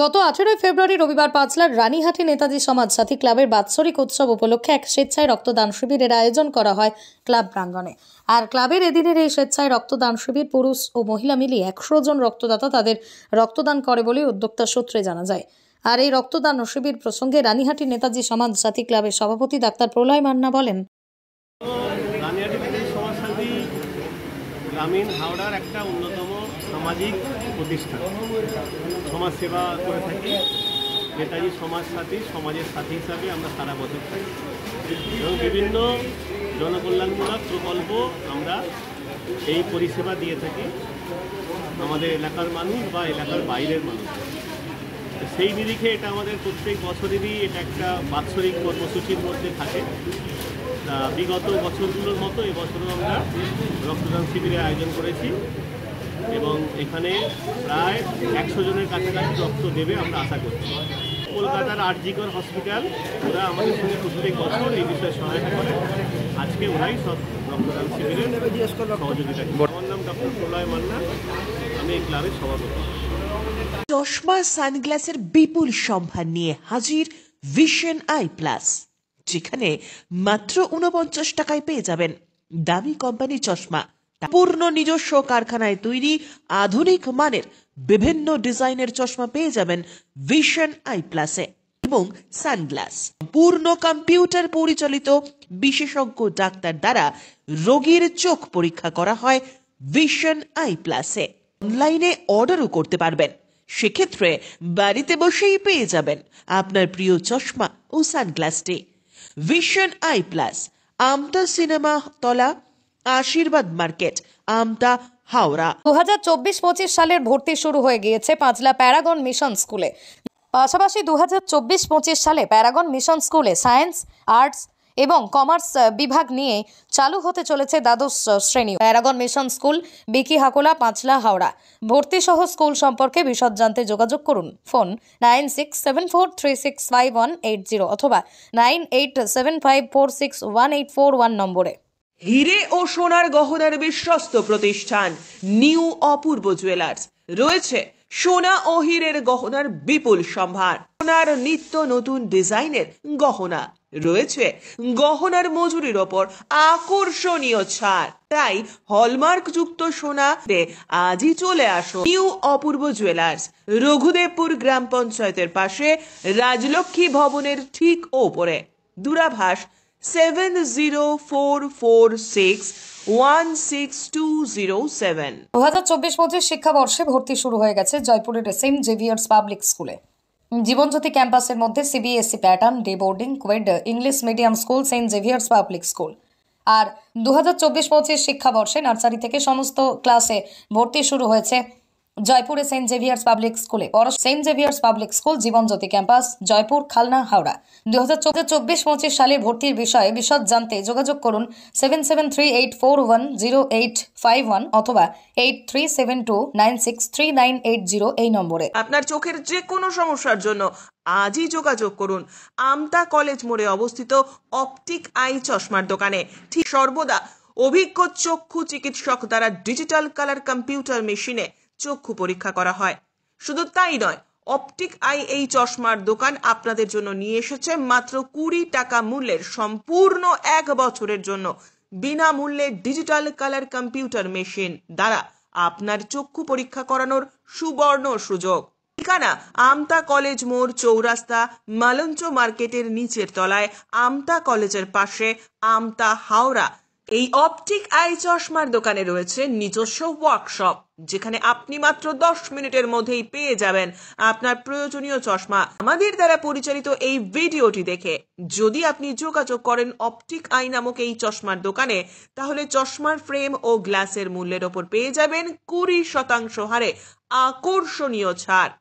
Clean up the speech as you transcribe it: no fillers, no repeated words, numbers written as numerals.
গত 18 ফেব্রুয়ারি রবিবার পাঁচলার রানীহাটি নেতাজি সমাজ সাথী ক্লাবের বাৎসরিক উৎসব উপলক্ষে এক স্বেচ্ছায় রক্তদান শিবিরের আয়োজন করা হয় ক্লাব প্রাঙ্গণে। আর ক্লাবের এদিনের এই স্বেচ্ছায় রক্তদান শিবির পুরুষ ও মহিলা মিলিয়ে 100 জন রক্তদাতা তাদের রক্তদান করে বলে উদ্যোক্তা সূত্রে জানা যায়। আর এই রক্তদান শিবির প্রসঙ্গে রানীহাটি নেতাজি সমাজ সাথী ক্লাবের সভাপতি ডাক্তার প্রলয় মান্না বলেন, গ্রামীণ হাওড়ার একটা অন্যতম সামাজিক প্রতিষ্ঠান, সমাজ সেবা করে থাকি। নেতাজি সমাজ সাথী সমাজের সাথী হিসাবে আমরা সারা বছর থাকি এবং বিভিন্ন জনকল্যাণমূলক প্রকল্প আমরা এই পরিষেবা দিয়ে থাকি আমাদের এলাকার মানুষ বা এলাকার বাইরের মানুষ। সেই নিরিখে এটা আমাদের প্রত্যেক বছরেরই এটা একটা বাৎসরিক কর্মসূচির মধ্যে থাকে। বিগত বছরগুলোর মতো এবছরও আমরা রক্তদান শিবিরের আয়োজন করেছি এবং এখানে প্রায় 100 জনের কাছাকাছি রক্ত দেবে আমরা আশা করছি। কলকাতার আরজিকর হসপিটাল ওরা আমাদের সঙ্গে প্রত্যেক বছর এই বিষয়ে সহায়তা করে। আজকে ওরাই সব রক্তদান শিবিরের সহযোগিতা। আমার নাম ডক্টর প্রলয় মান্না, আমি এই ক্লাবের সভাপতি। চশমা সানগ্লাসের বিপুল সম্ভার নিয়ে হাজির ভিশন আই প্লাস, যেখানে মাত্র 49 টাকায় পেয়ে যাবেন দামি কোম্পানির চশমা। পূর্ণ নিজস্ব কারখানায় তৈরি আধুনিক মানের বিভিন্ন ডিজাইনের চশমা পেয়ে যাবেন ভিশন আই প্লাসে। এবং সানগ্লাস পূর্ণ কম্পিউটার পরিচালিত বিশেষজ্ঞ ডাক্তার দ্বারা রোগীর চোখ পরীক্ষা করা হয় ভিশন আই প্লাসে। অনলাইনে অর্ডারও করতে পারবেন, সেক্ষেত্রে বাড়িতে বসেই পেয়ে যাবেন আপনার প্রিয় চশমা ও সানগ্লাসটি। Vision Eye Plus, Amta cinema তলা, আশীর্বাদ মার্কেট, আমতা, হাওড়া। 2024-25 সালের ভর্তি শুরু হয়ে গিয়েছে পাঁচলা প্যারাগন মিশন স্কুলে। পাশাপাশি 2024-25 সালে প্যারাগন মিশন স্কুলে সায়েন্স, আর্টস এবং কমার্স বিভাগ নিয়ে চালু হতে চলেছে দ্বাদশ শ্রেণী। প্যারাগন মিশন স্কুল, বিকি হাকোলা, পাঁচলা, হাওড়া। ভর্তি সহ স্কুল সম্পর্কে বিশদ জানতে যোগাযোগ করুন। ফোন 9674365180 অথবা 9875461841 নম্বরে। হিরে ও সোনার গহনার বিশ্বস্ত প্রতিষ্ঠান নিউ অপূর্ব জুয়েলার্স রয়েছে সোনা ও হীরের গহনার বিপুল সম্ভার। সোনার নিত্য নতুন ডিজাইনের গহনা রয়েছে, গহনার মজুরির ওপর আকর্ষণীয় ছাড়। তাই হলমার্ক যুক্ত সোনা আজই চলে আসো নিউ অপূর্ব জুয়েলার্স, রঘুদেবপুর গ্রাম পঞ্চায়েতের পাশে, রাজলক্ষ্মী ভবনের ঠিক ওপরে। দূরাভাষ 7044616207। 2024-25 শিক্ষাবর্ষে ভর্তি শুরু হয়ে গেছে জয়পুরের সেন্ট জেভিয়ার্স পাবলিক স্কুলে। জীবনজ্যোতি ক্যাম্পাসের মধ্যে CBSE pattern, day boarding, coed English medium school, saint Xavier's public school. আর 2024-25 শিক্ষাবর্ষে নার্সারি থেকে সমস্ত ক্লাসে ভর্তি শুরু হয়েছে জয়পুরে সেন্ট জেভিয়ার্স পাবলিক স্কুলে। Saint Xavier's public school, Jibanjyoti campus, Joypur, Khalna, Howrah. 2024-25 সালে ভর্তির বিষয়ে বিশদ জানতে যোগাযোগ করুন 7738410851 অথবা 8372963980 এই নম্বরে। আপনার চোখের যে কোনো সমস্যার জন্য আজই যোগাযোগ করুন আমতা কলেজ মোড়ে অবস্থিত অপটিক আই চশমার দোকানে। ঠিক সর্বদা অভিজ্ঞ চক্ষু চিকিৎসক দ্বারা ডিজিটাল কালার কম্পিউটার মেশিনে চক্ষু পরীক্ষা করা হয়। শুধু তাই নয়, অপটিক আই এই চশমার দোকান আপনাদের জন্য নিয়ে এসেছে মাত্র 20 টাকা মূল্যের সম্পূর্ণ 1 বছরের জন্য বিনামূল্যে ডিজিটাল কালার কম্পিউটার মেশিন দ্বারা আপনার চক্ষু পরীক্ষা করানোর সুবর্ণ সুযোগ। ঠিকানা আমতা কলেজ মোড়, চৌরাস্তা, মালঞ্চ মার্কেটের নিচের তলায়, আমতা কলেজের পাশে, আমতা, হাওড়া। এই অপটিক আই চশমার দোকানে রয়েছে নিজস্ব ওয়ার্কশপ, যেখানে আপনি মাত্র 10 মিনিটের মধ্যেই পেয়ে যাবেন আপনার প্রয়োজনীয় চশমা। আমাদের দ্বারা পরিচালিত এই ভিডিওটি দেখে যদি আপনি যোগাযোগ করেন অপটিক আই নামক এই চশমার দোকানে, তাহলে চশমার ফ্রেম ও গ্লাসের মূল্যের ওপর পেয়ে যাবেন 20% হারে আকর্ষণীয় ছাড়।